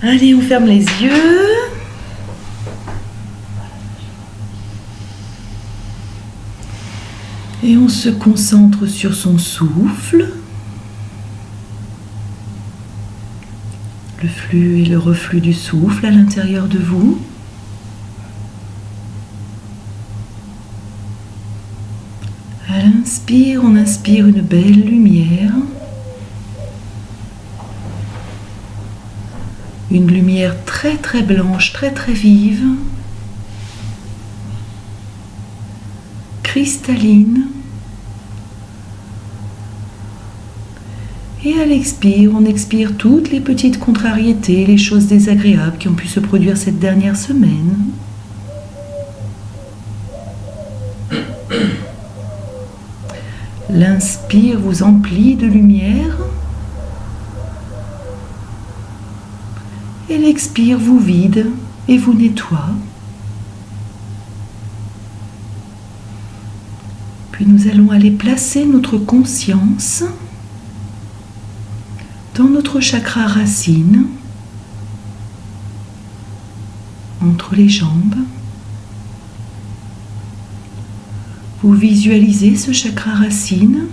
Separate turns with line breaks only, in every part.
Allez, on ferme les yeux. Et on se concentre sur son souffle. Le flux et le reflux du souffle à l'intérieur de vous. À l'inspire, on inspire une belle lumière. Une lumière très très blanche, très très vive. Cristalline. Et à l'expire, on expire toutes les petites contrariétés, les choses désagréables qui ont pu se produire cette dernière semaine. L'inspire vous emplit de lumière. Et l'expire vous vide et vous nettoie. Puis nous allons aller placer notre conscience dans notre chakra racine, entre les jambes. Vous visualisez ce chakra racine,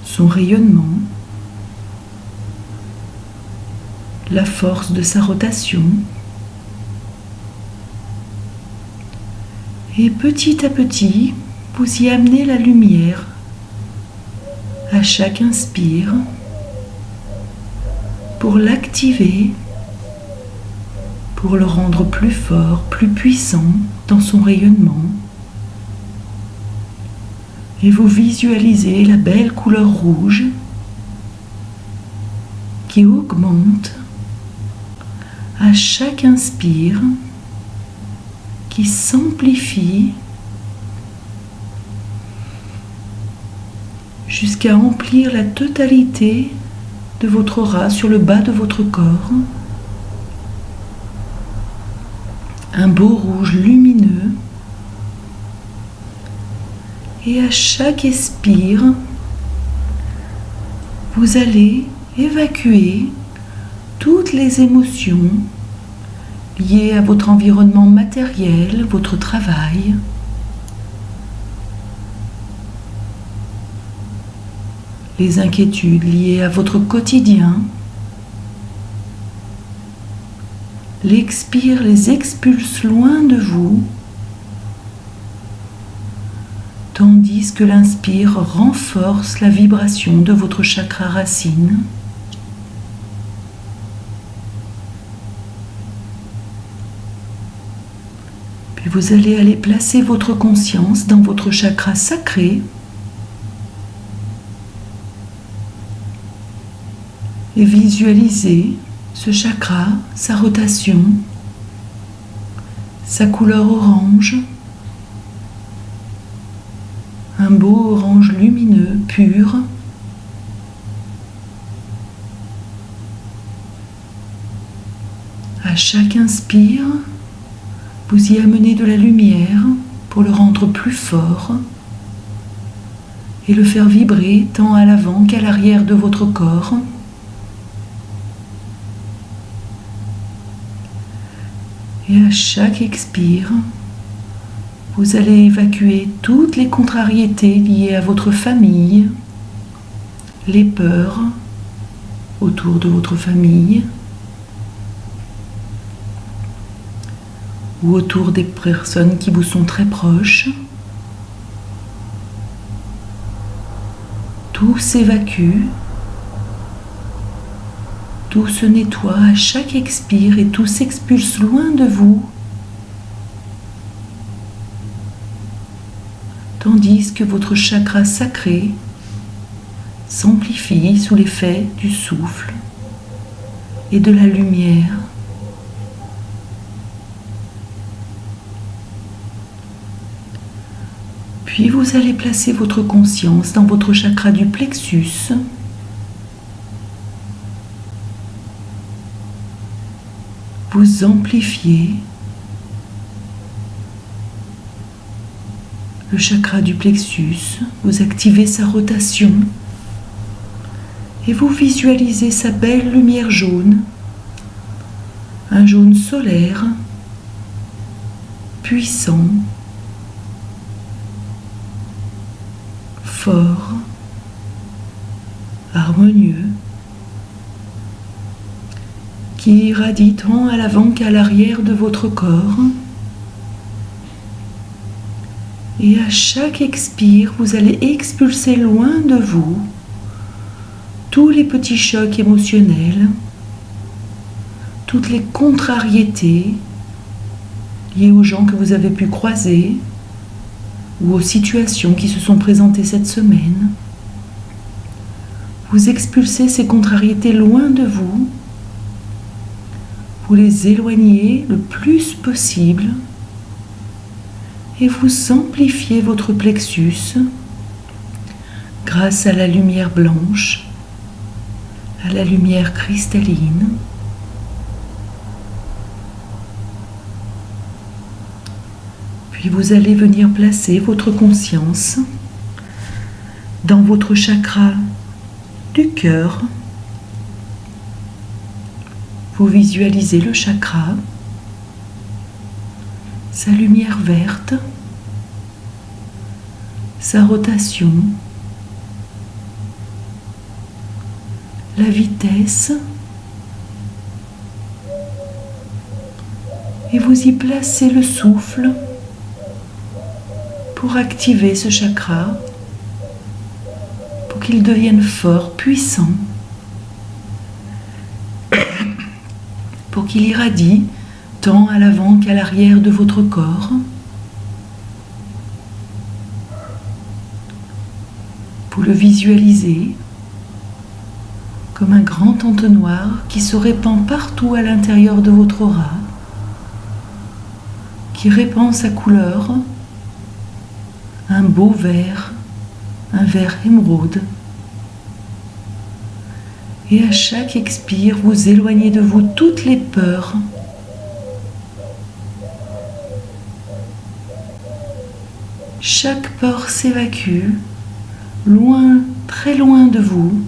son rayonnement, la force de sa rotation. Et petit à petit, vous y amenez la lumière à chaque inspire pour l'activer, pour le rendre plus fort, plus puissant dans son rayonnement. Et vous visualisez la belle couleur rouge qui augmente à chaque inspire, qui s'amplifie jusqu'à remplir la totalité de votre aura sur le bas de votre corps. Un beau rouge lumineux. Et à chaque expire, vous allez évacuer toutes les émotions liées à votre environnement matériel, votre travail. Les inquiétudes liées à votre quotidien. L'expire les expulse loin de vous, tandis que l'inspire renforce la vibration de votre chakra racine. Puis vous allez aller placer votre conscience dans votre chakra sacré et visualiser ce chakra, sa rotation, sa couleur orange, un beau orange lumineux, pur. À chaque inspire, vous y amenez de la lumière pour le rendre plus fort et le faire vibrer tant à l'avant qu'à l'arrière de votre corps. Et à chaque expire, vous allez évacuer toutes les contrariétés liées à votre famille, les peurs autour de votre famille ou autour des personnes qui vous sont très proches. Tout s'évacue, tout se nettoie à chaque expire et tout s'expulse loin de vous. Tandis que votre chakra sacré s'amplifie sous l'effet du souffle et de la lumière. Puis vous allez placer votre conscience dans votre chakra du plexus. Vous amplifiez le chakra du plexus, vous activez sa rotation et vous visualisez sa belle lumière jaune, un jaune solaire, puissant, fort, harmonieux, qui irradie tant à l'avant qu'à l'arrière de votre corps. Et à chaque expire, vous allez expulser loin de vous tous les petits chocs émotionnels, toutes les contrariétés liées aux gens que vous avez pu croiser ou aux situations qui se sont présentées cette semaine. Vous expulsez ces contrariétés loin de vous, vous les éloignez le plus possible et vous amplifiez votre plexus grâce à la lumière blanche, à la lumière cristalline. Puis vous allez venir placer votre conscience dans votre chakra du cœur. Vous visualisez le chakra, sa lumière verte, sa rotation, la vitesse, et vous y placez le souffle pour activer ce chakra, pour qu'il devienne fort, puissant, pour qu'il irradie tant à l'avant qu'à l'arrière de votre corps. Vous le visualisez comme un grand entonnoir qui se répand partout à l'intérieur de votre aura, qui répand sa couleur, un beau vert, un vert émeraude. Et à chaque expire, vous éloignez de vous toutes les peurs, chaque peur s'évacue, loin, très loin de vous,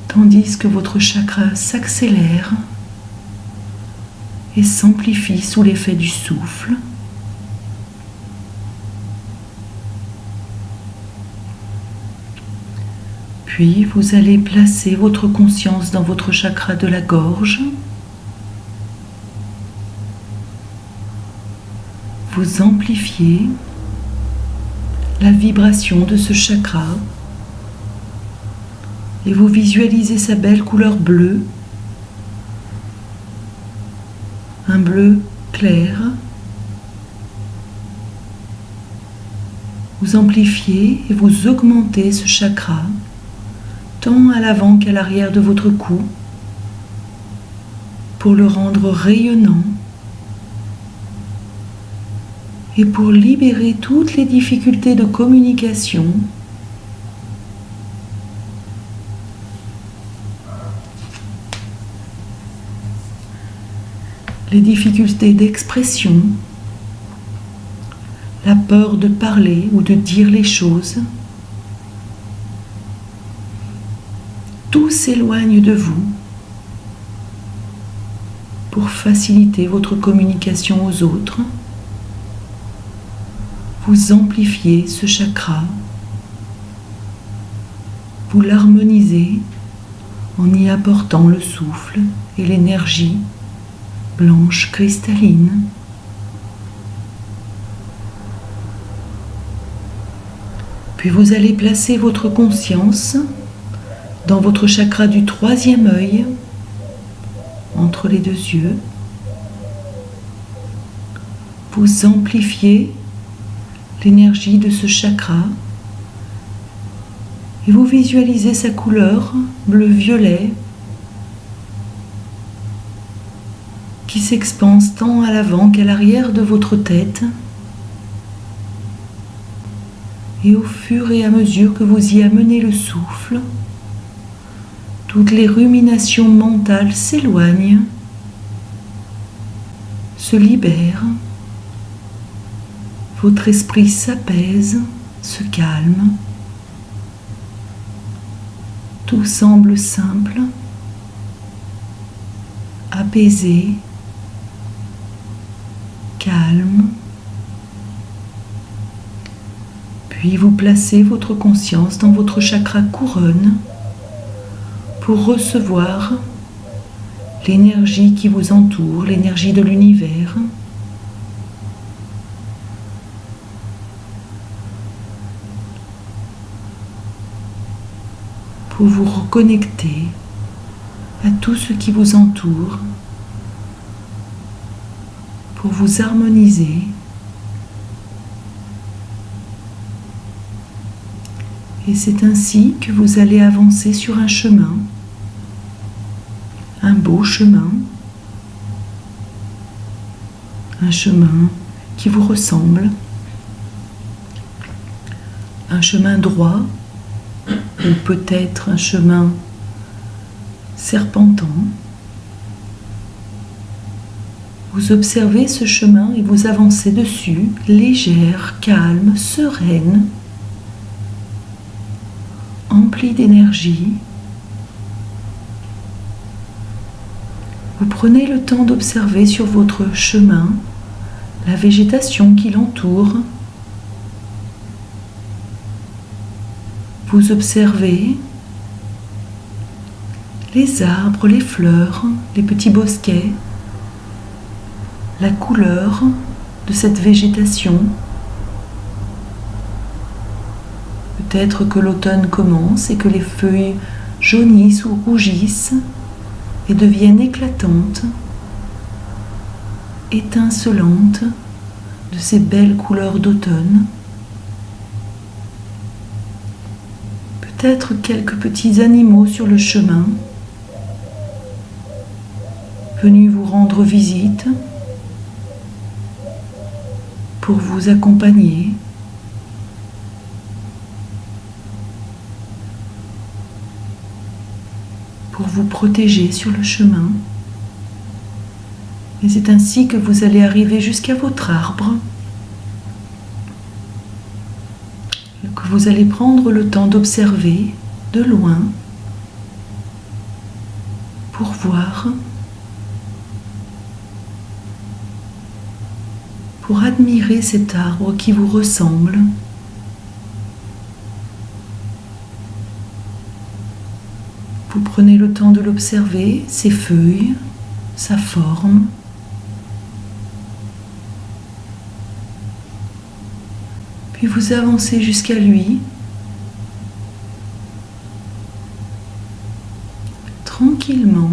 tandis que votre chakra s'accélère et s'amplifie sous l'effet du souffle. Puis vous allez placer votre conscience dans votre chakra de la gorge. Vous amplifiez la vibration de ce chakra et vous visualisez sa belle couleur bleue, un bleu clair. Vous amplifiez et vous augmentez ce chakra tant à l'avant qu'à l'arrière de votre cou pour le rendre rayonnant et pour libérer toutes les difficultés de communication, les difficultés d'expression, la peur de parler ou de dire les choses. Tout s'éloigne de vous pour faciliter votre communication aux autres. Vous amplifiez ce chakra, vous l'harmonisez en y apportant le souffle et l'énergie blanche cristalline. Puis vous allez placer votre conscience dans votre chakra du troisième œil, entre les deux yeux. Vous amplifiez l'énergie de ce chakra et vous visualisez sa couleur bleu-violet qui s'expanse tant à l'avant qu'à l'arrière de votre tête. Et au fur et à mesure que vous y amenez le souffle, toutes les ruminations mentales s'éloignent, se libèrent, votre esprit s'apaise, se calme. Tout semble simple, apaisé, calme. Puis vous placez votre conscience dans votre chakra couronne pour recevoir l'énergie qui vous entoure, l'énergie de l'univers. Pour vous reconnecter à tout ce qui vous entoure, pour vous harmoniser. Et c'est ainsi que vous allez avancer sur un chemin, un beau chemin, un chemin qui vous ressemble, un chemin droit ou peut-être un chemin serpentant. Vous observez ce chemin et vous avancez dessus, légère, calme, sereine, emplie d'énergie. Vous prenez le temps d'observer sur votre chemin la végétation qui l'entoure. Vous observez les arbres, les fleurs, les petits bosquets, la couleur de cette végétation. Peut-être que l'automne commence et que les feuilles jaunissent ou rougissent et deviennent éclatantes, étincelantes de ces belles couleurs d'automne. Peut-être quelques petits animaux sur le chemin, venus vous rendre visite pour vous accompagner. Pour vous protéger sur le chemin. Et c'est ainsi que vous allez arriver jusqu'à votre arbre, que vous allez prendre le temps d'observer de loin pour voir, pour admirer cet arbre qui vous ressemble. Vous prenez le temps de l'observer, ses feuilles, sa forme. Puis vous avancez jusqu'à lui, tranquillement.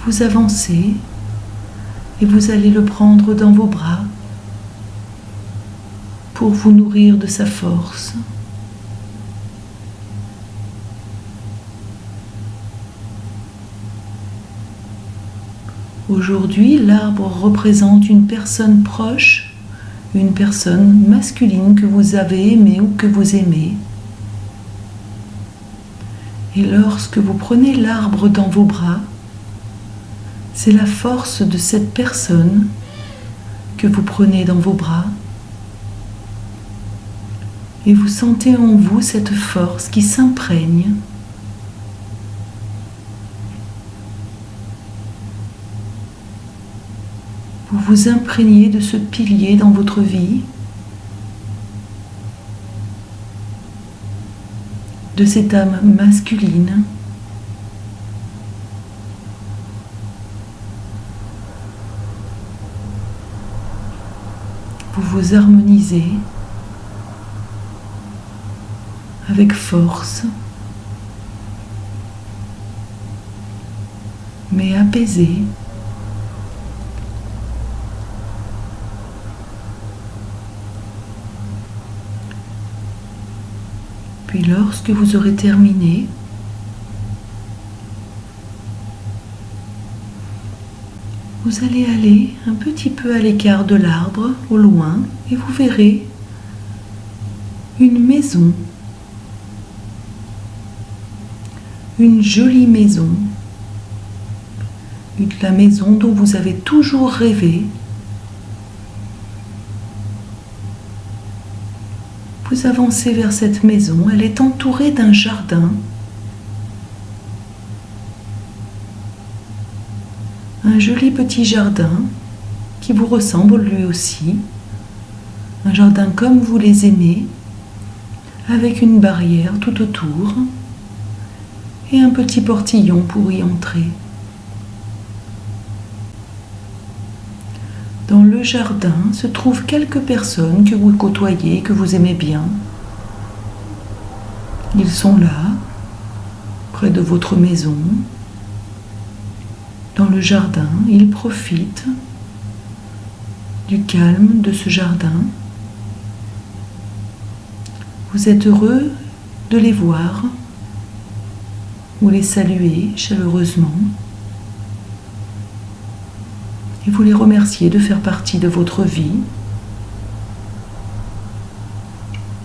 Vous avancez et vous allez le prendre dans vos bras pour vous nourrir de sa force. Aujourd'hui, l'arbre représente une personne proche, une personne masculine que vous avez aimée ou que vous aimez. Et lorsque vous prenez l'arbre dans vos bras, c'est la force de cette personne que vous prenez dans vos bras. Et vous sentez en vous cette force qui s'imprègne. Vous vous imprégnez de ce pilier dans votre vie, de cette âme masculine. Vous vous harmonisez avec force, mais apaisé. Puis lorsque vous aurez terminé, vous allez aller un petit peu à l'écart de l'arbre, au loin, et vous verrez une maison, une jolie maison, la maison dont vous avez toujours rêvé. Vous avancez vers cette maison, elle est entourée d'un jardin. Un joli petit jardin qui vous ressemble lui aussi. Un jardin comme vous les aimez, avec une barrière tout autour et un petit portillon pour y entrer. Dans le jardin se trouvent quelques personnes que vous côtoyez, que vous aimez bien. Ils sont là, près de votre maison. Dans le jardin, ils profitent du calme de ce jardin. Vous êtes heureux de les voir ou les saluer chaleureusement. Et vous les remerciez de faire partie de votre vie,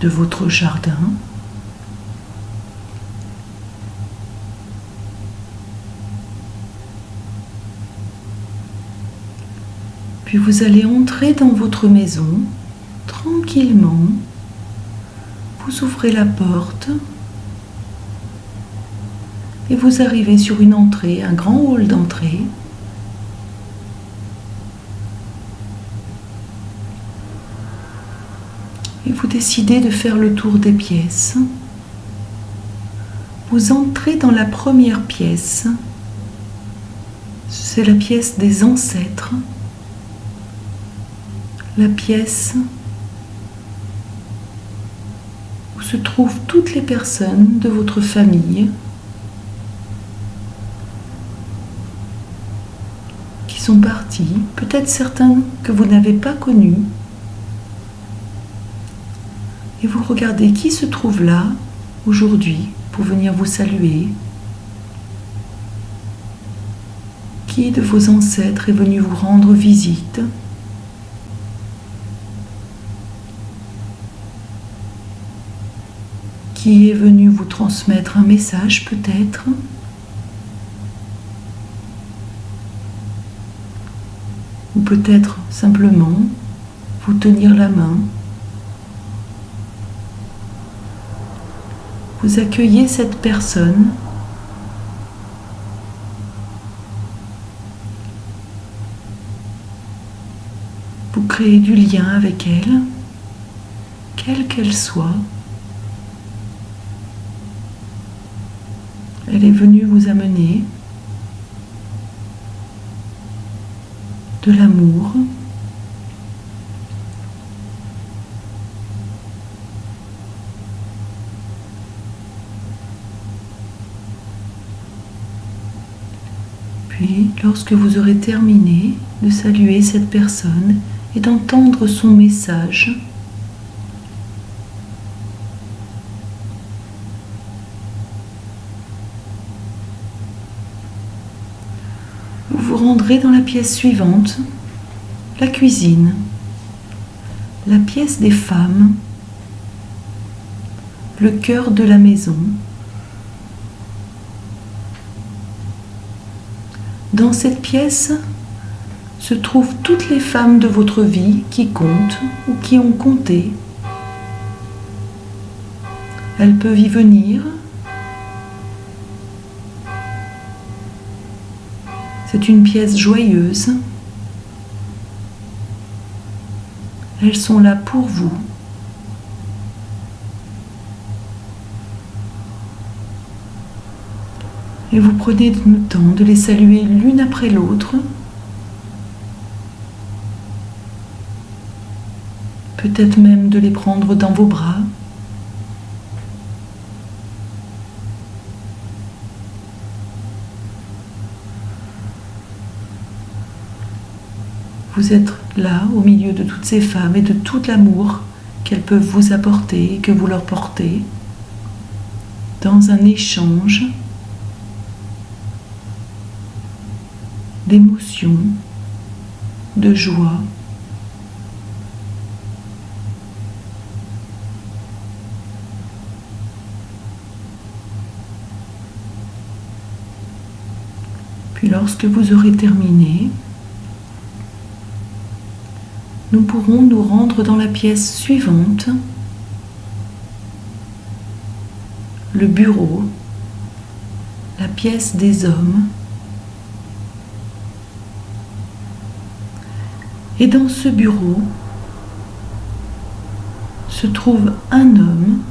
de votre jardin. Puis vous allez entrer dans votre maison tranquillement. Vous ouvrez la porte et vous arrivez sur une entrée, un grand hall d'entrée. Et vous décidez de faire le tour des pièces. Vous entrez dans la première pièce. C'est la pièce des ancêtres. La pièce où se trouvent toutes les personnes de votre famille qui sont parties, peut-être certains que vous n'avez pas connus. Et vous regardez qui se trouve là aujourd'hui pour venir vous saluer. Qui de vos ancêtres est venu vous rendre visite? Qui est venu vous transmettre un message peut-être? Ou peut-être simplement vous tenir la main. Vous accueillez cette personne. Vous créez du lien avec elle, quelle qu'elle soit. Elle est venue vous amener de l'amour, puis lorsque vous aurez terminé de saluer cette personne et d'entendre son message, vous vous rendrez dans la pièce suivante, la cuisine, la pièce des femmes, le cœur de la maison. Dans cette pièce se trouvent toutes les femmes de votre vie qui comptent ou qui ont compté. Elles peuvent y venir. C'est une pièce joyeuse. Elles sont là pour vous. Et vous prenez le temps de les saluer l'une après l'autre. Peut-être même de les prendre dans vos bras. Vous êtes là au milieu de toutes ces femmes et de tout l'amour qu'elles peuvent vous apporter et que vous leur portez, dans un échange d'émotions, de joie. Puis lorsque vous aurez terminé, nous pourrons nous rendre dans la pièce suivante, le bureau, la pièce des hommes. Et dans ce bureau se trouve un homme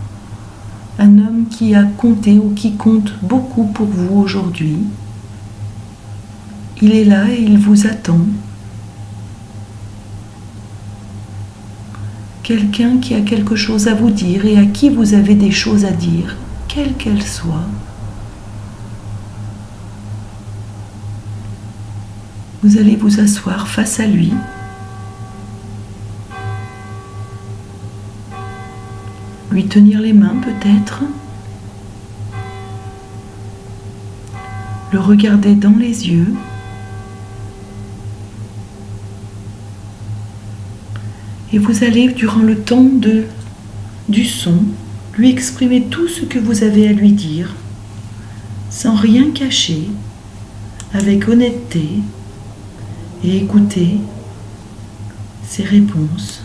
qui a compté ou qui compte beaucoup pour vous aujourd'hui. Il est là et il vous attend. Quelqu'un qui a quelque chose à vous dire et à qui vous avez des choses à dire, quelles qu'elles soient. Vous allez vous asseoir face à lui. Lui tenir les mains peut-être. Le regarder dans les yeux. Et vous allez, durant le temps du son, lui exprimer tout ce que vous avez à lui dire, sans rien cacher, avec honnêteté, et écouter ses réponses.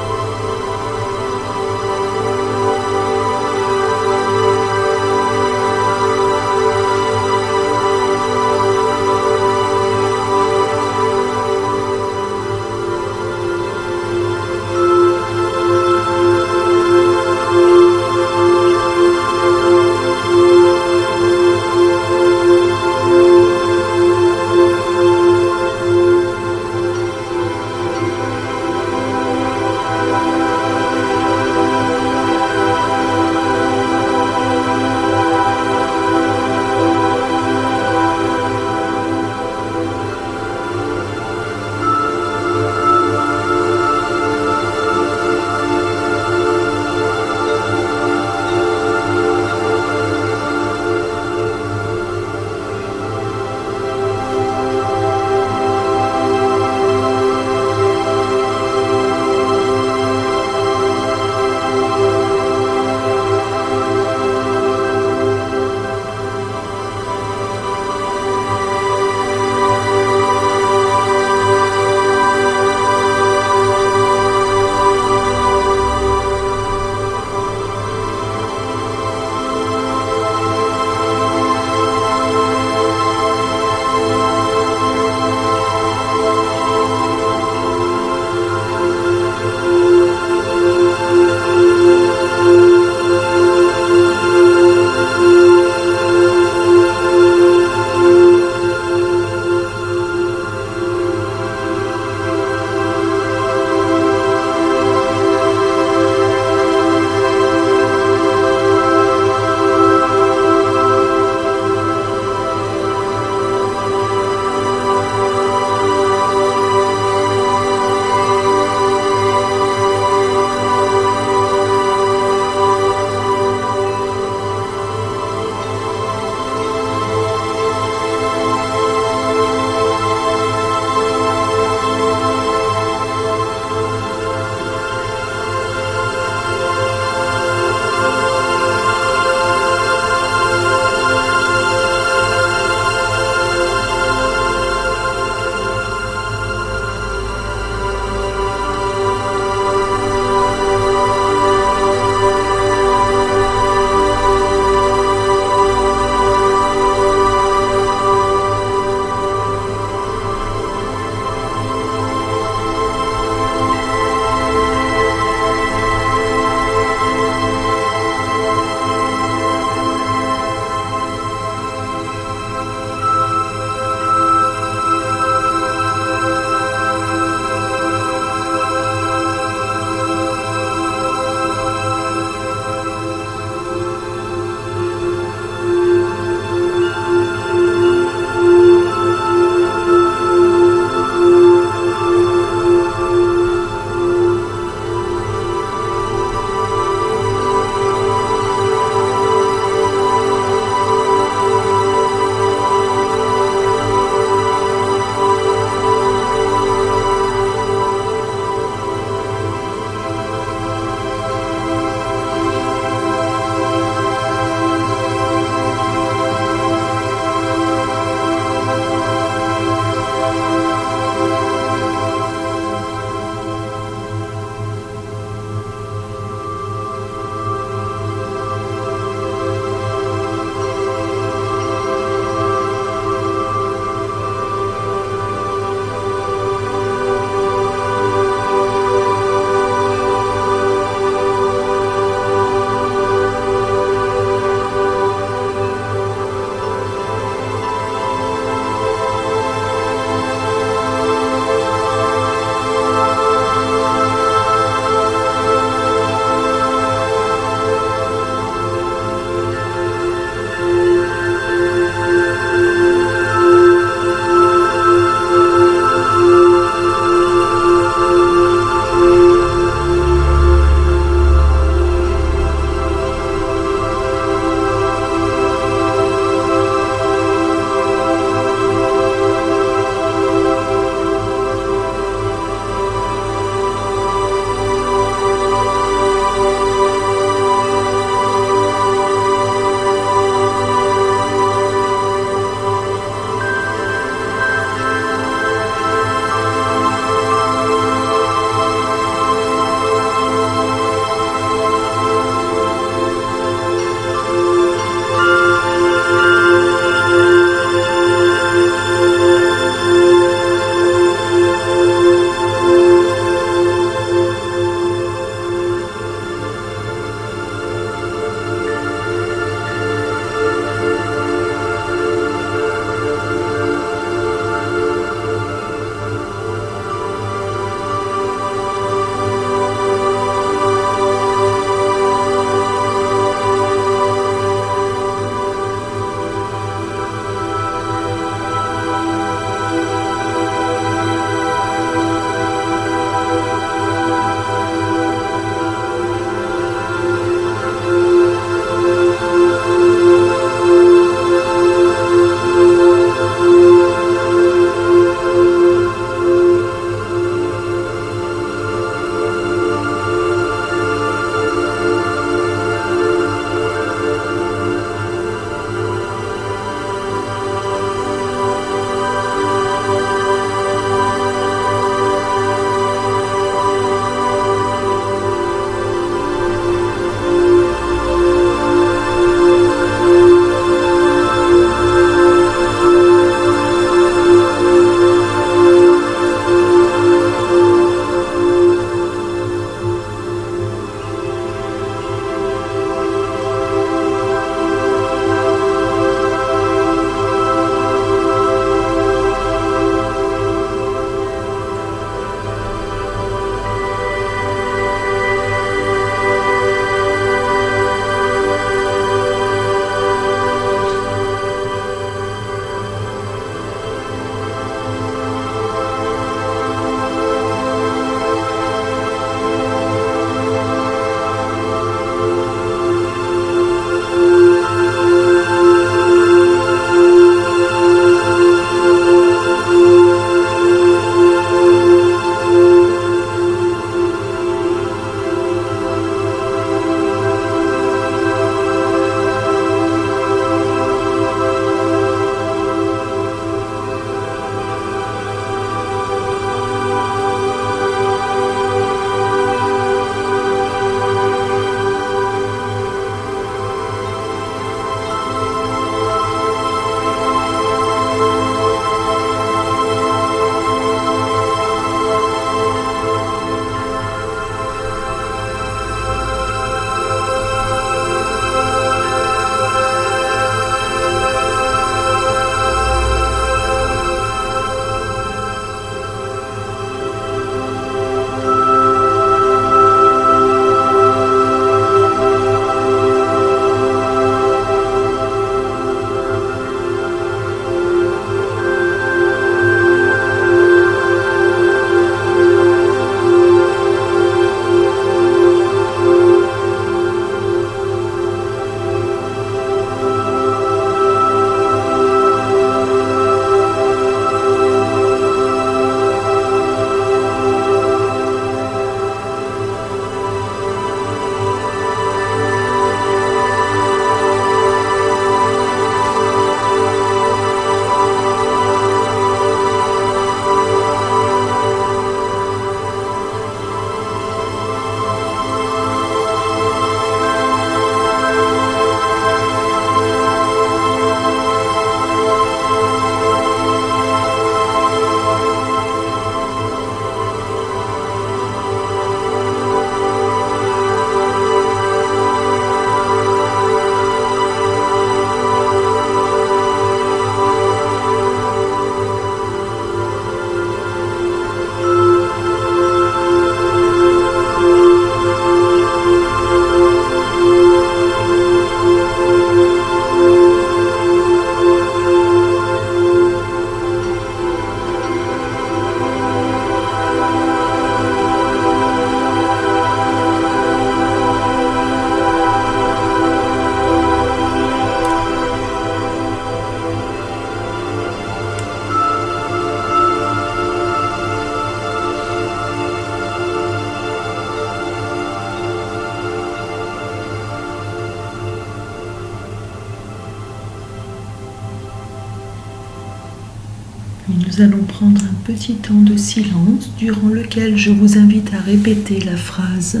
nous allons prendre un petit temps de silence durant lequel je vous invite à répéter la phrase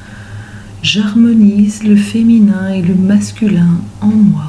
« J'harmonise le féminin et le masculin en moi ».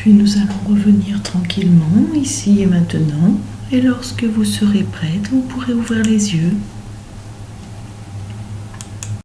Puis nous allons revenir tranquillement ici et maintenant. Et lorsque vous serez prête, vous pourrez ouvrir les yeux.